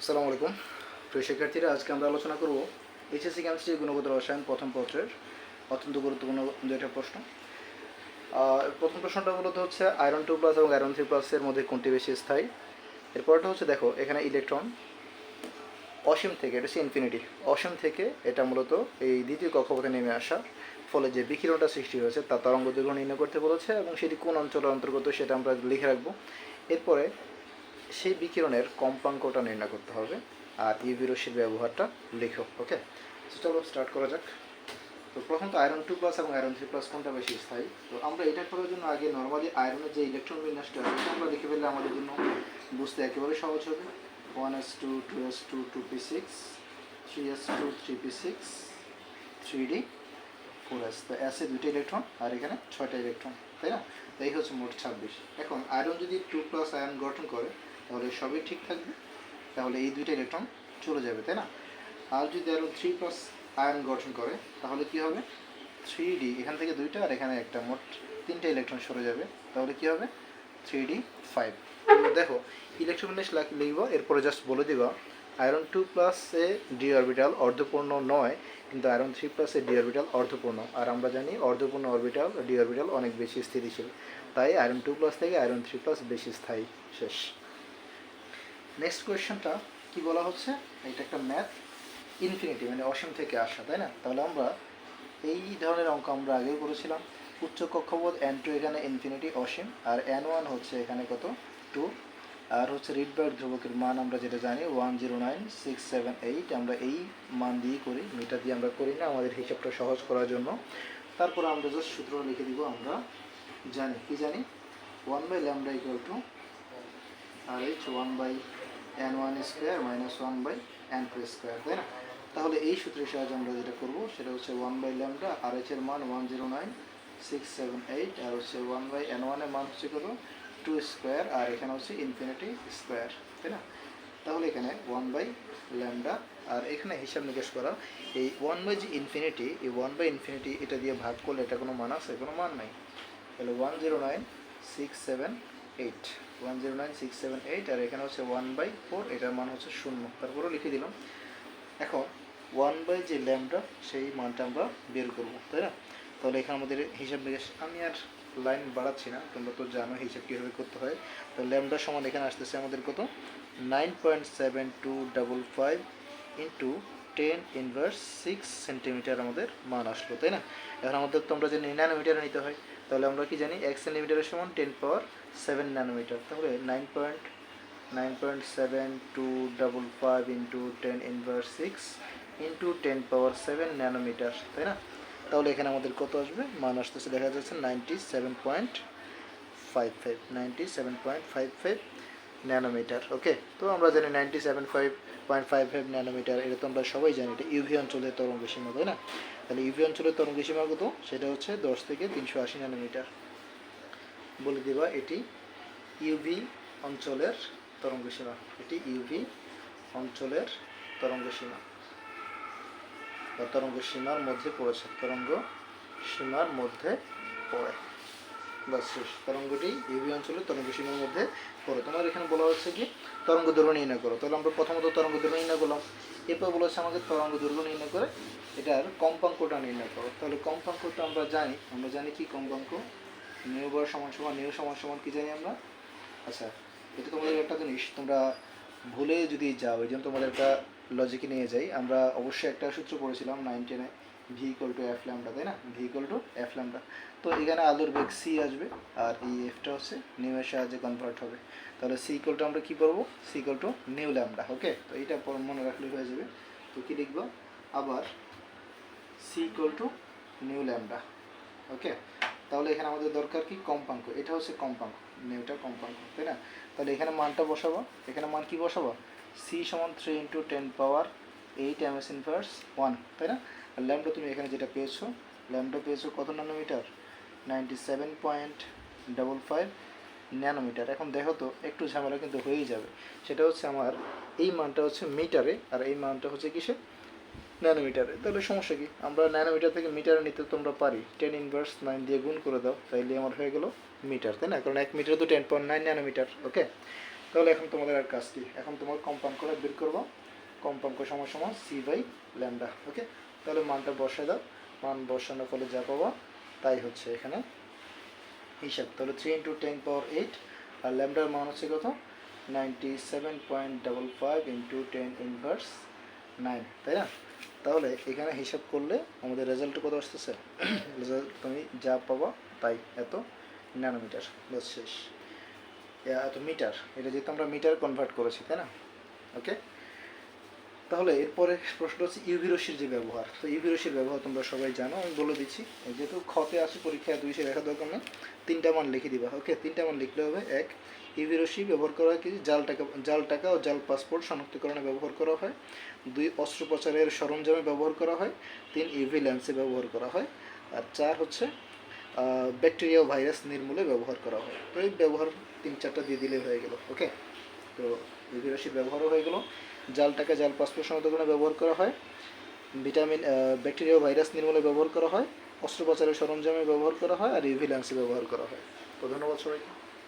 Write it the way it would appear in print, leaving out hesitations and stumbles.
আসসালামু আলাইকুম প্রিয় শিক্ষার্থীরা, আজকে আমরা আলোচনা করব এইচএসসি কেমিস্ট্রি গুণগত রসায়ন প্রথম পত্রের অত্যন্ত গুরুত্বপূর্ণ দুইটা প্রশ্ন। প্রথম প্রশ্নটা মূলত হচ্ছে আয়রন 2+ এবং আয়রন 3+-এর মধ্যে কোনটি বেশি স্থায়ী। এরপরটা হচ্ছে দেখো এখানে ইলেকট্রন অসীম থেকে, এটা হচ্ছে ইনফিনিটি, অসীম থেকে এটা মূলত এই দ্বিতীয় কক্ষপথে নেমে আসা ফলে যে বিকিরণটা সৃষ্টি হয়েছে তার তরঙ্গ দৈর্ঘ্য নির্ণয় করতে বলেছে এবং সেটি কোন অঞ্চলের অন্তর্গত সেটা আমরা লিখে রাখবো। এরপরে সেই বিকিরণের কম্পাঙ্কটা নির্ণয় করতে হবে আর ইউভি রশ্মির ব্যবহারটা লিখো। ওকে, চলো স্টার্ট করা যাক। তো প্রথমত আয়রন 2+ এবং আয়রন 3+ কোনটা বেশি স্থায়ী। তো আমরা এটা করার জন্য আগে নর্মালি আয়রনের যে ইলেকট্রন বিন্যাসটা আছে সেটা আমরা লিখে ফেললে আমাদের জন্য বুঝতে একেবারে সহজ হবে। 1s2 2s2 2p6 3s2 3p6 3d 4s। তো এসে 2টা ইলেকট্রন আর এখানে 6টা ইলেকট্রন, তাই না? তো এই হচ্ছে মোট 26। এখন আয়রন যদি 2+ আয়ন গঠন করে তাহলে সবই ঠিক থাকবে, তাহলে এই 2টা ইলেকট্রন চলে যাবে, তাই না? আর যদি আয়রন 3+ আয়ন গঠন করে তাহলে কি হবে, 3d এখান থেকে 2টা আর এখানে একটা, মোট 3টা ইলেকট্রন সরে যাবে, তাহলে কি হবে 3d 5। দেখো ইলেকট্রন বিন্যাস লিখব, এরপরে জাস্ট বলে দিবা আয়রন 2+-এ ডি অরবিটাল অর্ধপূর্ণ নয়, কিন্তু আয়রন 3+-এ ডি অরবিটাল অর্ধপূর্ণ। আর আমরা জানি অর্ধপূর্ণ অরবিটাল ডি অরবিটাল অনেক বেশি স্থিতিশীল, তাই আয়রন 2+ থেকে আয়রন 3+ বেশি স্থায়ী। শেষ। নেক্সট কোয়েশ্চেনটা কি বলা হচ্ছে, এটা একটা ম্যাথ, ইনফিনিটি মানে অসীম থেকে আসা, তাই না? তাহলে আমরা এই ধরনের অঙ্ক আমরা আগেও করেছিলাম। উচ্চ কক্ষপথ n2 এখানে ইনফিনিটি অসীম, আর n1 হচ্ছে এখানে কত 2, আর হচ্ছে রিডবার্গ ধ্রুবকের মান আমরা যেটা জানি 109678। আমরা এই মান দিয়েই করি, মিটার দিয়ে আমরা করি না আমাদের হিসাবটা সহজ করার জন্য। তারপর আমরা জাস্ট সূত্র লিখে দিব, আমরা জানি কি জানি 1/λ = RH 1/n1² - 1/n2², তাই না? তাহলে এই সূত্রের সাহায্যে আমরা যেটা করব সেটা হচ্ছে 1/λ, RH এর মান 109678, আর হচ্ছে 1/n1 এর মান হচ্ছে কত 2², আর এখানে হচ্ছে ইনফিনিটি স্কোয়ার, তাই না? তাহলে এখানে 1/λ, আর এখানে হিসাব নিকাশ করা এই 1/ইনফিনিটি, এই 1/ইনফিনিটি এটা দিয়ে ভাগ করলে এটা কোনো মান আছে? কোনো মান নাই। তাহলে 109678, 109678, আর এখানে হচ্ছে 1/4, এটার মান হচ্ছে 0, তারপরেও লিখে দিলাম। এখন 1/λ সেই মানটা আমরা বের করবো, তাই না? তাহলে এখানে আমাদের হিসাব নিকাশ, আমি আর লাইন বাড়াচ্ছি না, তোমরা তো জানো হিসাব কীভাবে করতে হয়। তো ল্যামডা সমান এখানে আসতেছে আমাদের কত 9.7255 ইন্টু 10⁻6 সেন্টিমিটার আমাদের মান আসলো, তাই না? এখন আমাদের তোমরা যে ন্যানোমিটারে নিতে হয়, তাহলে আমরা কি জানি 1 সেন্টিমিটারের সমান 10⁻7 ন্যানোমিটার। তাহলে 9.7255 ইন্টু 10⁻6 ইন্টু 10⁻7 ন্যানোমিটার, তাই না? তাহলে এখানে আমাদের কত আসবে, মান আসতেছে দেখা যাচ্ছে 97.55 ন্যানোমিটার। ওকে, তো আমরা জানি 97.55 ন্যানোমিটার, এটা তো আমরা সবাই জানি এটা ইউভি অঞ্চলের তরঙ্গ সীমা, তাই না? তাহলে ইউভি অঞ্চলের তরঙ্গ সীমা কত, সেটা হচ্ছে 10 থেকে 380 ন্যানোমিটার। বলে দিবা এটি ইউভি অঞ্চলের তরঙ্গ সীমা, এটি ইউভি অঞ্চলের তরঙ্গ সীমা বা তরঙ্গ সীমার মধ্যে পড়েছে, তরঙ্গ সীমার মধ্যে পড়ে, বাস শেষ। তরঙ্গটি ইউভি অঞ্চলের তরঙ্গ সীমার মধ্যে পড়ে। তোমার এখানে বলা হচ্ছে কি তরঙ্গ দৈর্ঘ্য নির্ণয় করো, তাহলে আমরা প্রথমত তরঙ্গ দৈর্ঘ্য নির্ণয় করলাম। এরপর বলেছে আমাকে তরঙ্গ দৈর্ঘ্য নির্ণয় করে এটার কম্পাঙ্কটা নির্ণয় করো। তাহলে কম্পাঙ্কটা আমরা জানি কি কম্পাঙ্ক, নিউ বার সমান সমান নিউ সমান সমান কি জানি আমরা। আচ্ছা, এটা তোমাদের একটা জিনিস তোমরা ভুলে যদি যাও, এই জন্য তোমাদের একটা লজিকে নিয়ে যাই। আমরা অবশ্যই একটা সূত্র পড়েছিলাম 9-10-এ, V equal to F lambda, তাই না? V equal to F lambda. তো এখানে আলোর বেগ সি আসবে, আর এই এফটা হচ্ছে নিউয়ের সাহায্যে কনভার্ট হবে। তাহলে সি ইকুয়াল টু আমরা কী করবো, C equal to nu lambda. Okay, তো এইটা মনে রাখলে হয়ে যাবে। তো কী লিখবো আবার, C equal to nu lambda. Okay, তাহলে এখানে আমাদের দরকার কি কম্পাঙ্ক, এটা হচ্ছে কম্পাঙ্ক, নিউটা কম্পাঙ্ক, তাই না? তাহলে এখানে মানটা বসাবো, এখানে মান কি বসাবো, সি সমান 3 ইন্টু 10⁻8 ms−1, তাই না? আর ল্যামডা তুমি এখানে যেটা পেয়েছো, ল্যামডা পেয়েছো কত ন্যানোমিটার, 97.55 ন্যানোমিটার। এখন দেখো তো একটু ঝামেলা কিন্তু হয়েই যাবে, সেটা হচ্ছে আমার এই মানটা হচ্ছে মিটারে আর এই মানটা হচ্ছে কিসে, ন্যানোমিটারে। তাহলে সমস্যা কি, আমরা ন্যানোমিটার থেকে মিটারে নিতে তোমরা পারি, 10⁻9 দিয়ে গুণ করে দাও, তাইলে আমার হয়ে গেল মিটার, তাই না? কারণ 1 মিটার তো 10.9 ন্যানোমিটার। ওকে, তাহলে এখন তোমাদের আর কাজ কি, এখন তোমার কম্পাউন্ড করে বের করবো, কম্পাউন্ড সমান সমান সি বাই ল্যামডা। ওকে, তাহলে মানটা বসায় দাও, মান বসানোর ফলে যা পাবা তাই হচ্ছে এখানে হিসাব। তাহলে 3 × 10⁻8 আর ল্যামডার মান হচ্ছে কত, 97.55 × 10⁻9, তাই না? তাহলে এখানে হিসাব করলে আমাদের রেজাল্ট কত আসতেছে, রেজাল্ট তুমি যা পাবা তাই, এত ন্যানোমিটার, বাস শেষ। এত মিটার, এটা যেহেতু আমরা মিটার কনভার্ট করেছি, তাই না? ওকে, তাহলে এরপরে প্রশ্ন হচ্ছে ইউভি রশ্মির যে ব্যবহার। তো ইউভি রশ্মির ব্যবহার তোমরা সবাই জানো, আমি বলে দিচ্ছি, যেহেতু খতে আসে পরীক্ষায় দুই সে লেখা দরকার নেই, 3টা মান লিখে দিবা। ওকে, 3টা মান লিখলে হবে। এক, ইউভি রশ্মি ব্যবহার করা হয় কি, জাল টাকা ও জাল পাসপোর্ট শনাক্তকরণে ব্যবহার করা হয়। 2, অস্ত্রোপচারের সরঞ্জামে ব্যবহার করা হয়। 3, ইউভি ল্যান্সে ব্যবহার করা হয়। আর 4 হচ্ছে ব্যাকটেরিয়া ও ভাইরাস নির্মূলে ব্যবহার করা হয়। তো এই ব্যবহার 3-4টা দিয়ে দিলে হয়ে গেল। ওকে, তো ইউভি রশ্মির ব্যবহারও হয়ে গেল। জাল টাকা জাল পাসপোর্ট শনাক্তকরণে ব্যবহার করা হয়, ভিটামিন ব্যাকটেরিয়া ও ভাইরাস নির্মূলে ব্যবহার করা হয়, অস্ত্রোপচারের সরঞ্জামে ব্যবহার করা হয়, আর ইউভি ল্যান্সে ব্যবহার করা হয়। তো ধন্যবাদ সবাইকে।